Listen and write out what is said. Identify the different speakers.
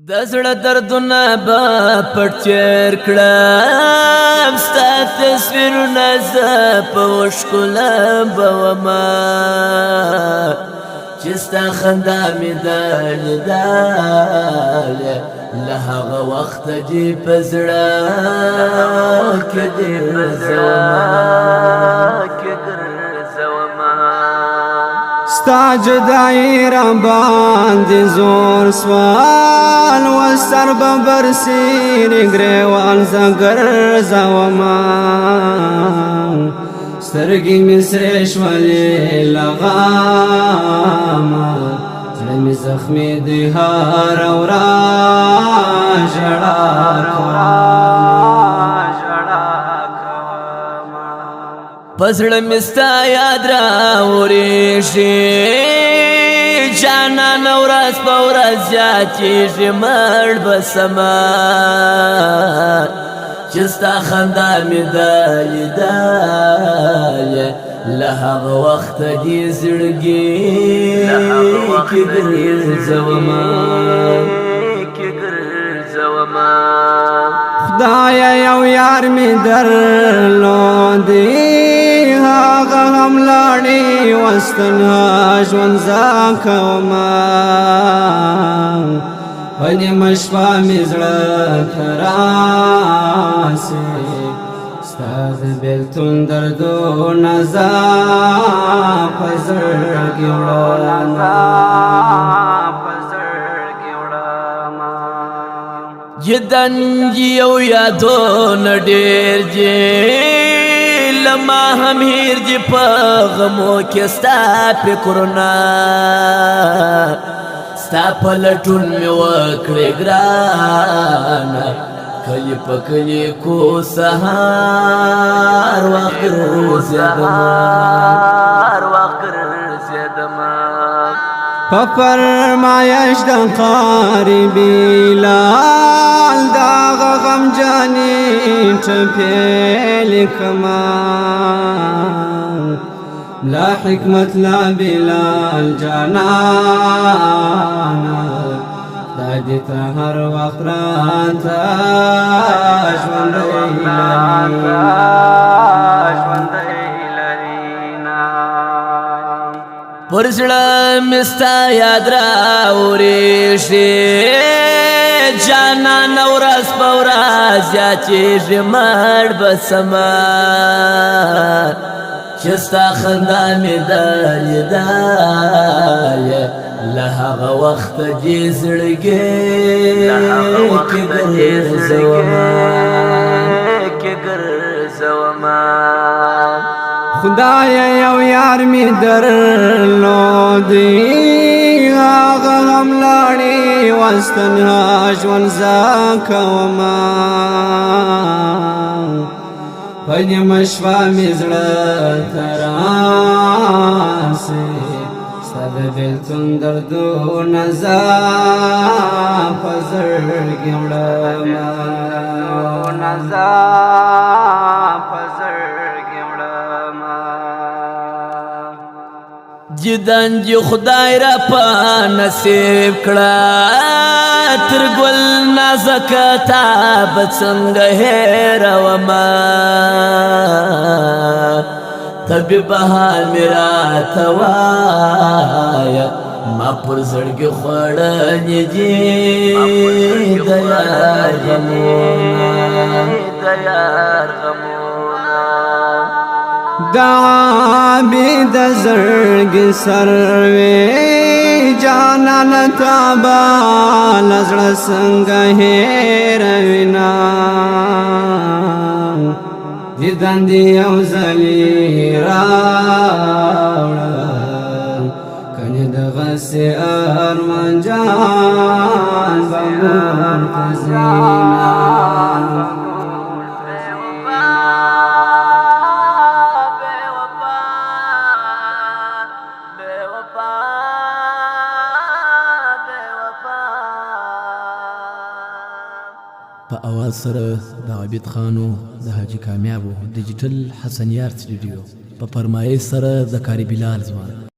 Speaker 1: د زړه دردونه به پټ چیر کړم ستا تصویرونه زه په وښکلم به ومه چې ستا خندا مې ده لیدلې له هغه وخته دې په زړه کې ګرځومه
Speaker 2: ستا جدائی را باندې زور سوال و سر ببر سین گریوان زگر زوما سترگی مصری شولی لغاما زلمی زخمی دی هار اورا جڑا
Speaker 1: پزړه مې ستا یاد راوریږي جانان ورځ په ورځ زیاتېږي مړ به سمه چې ستا خندا مې ده لیدلې له هغه وخته دې زړګي کې ګرځومه
Speaker 2: خدایا یو یار می درلودی هغه هم لاړې وستنها ژوند زاکوما په نیمه شپه مې زړه ته راسې ستا د بېلتون دردونه زه په زړګي وړمه
Speaker 1: جدن یو یادونه ډېر دي لما هم هیر دي په غمو کې ستا فکرونه ستا په لټون مې وکړې ګرانه کلي په کلي کو سهار وخت ګرځېدمه
Speaker 2: په فرمایش د قاری بلال داغه غم جانې ټپې لیکما لا حکمت لا بلال جانانا دا دې ته هر وخت راته ژوندی
Speaker 1: پر زړه مې ستا یاد راوریږي جانان ورځ په ورځ زیاتېږي مړ به سمه چې ستا خندا مې ده لیدلې له هغه وخته دې زړګي کې ګرځومه
Speaker 2: خدایا یو یار می درلودی هغه هم لاړې وستنها ژوند زاکوما په نیمه شپه مې زړه ته راسې ستا د بېلتون دردونه زه په زړګي وړمه
Speaker 1: جدن جو خدای را پا نصیب کړه تر ګل نازک تاب څنګه هېرومه طبیب حال مې راته وایه ما پر زړګي خوړلي دي د یار غمونه
Speaker 2: دا عابد زړګي سروي جانان تابا نظر څنګه هېروينا دیدن دی او زلی راوړه کنه دغه سي ارمان جان بمرتزینا
Speaker 1: په اواز سره د عابد خانو د حاجی کامیابو ډیجیټل حسن یار سټوډیو په فرمایش سره د کاری بلال ځوان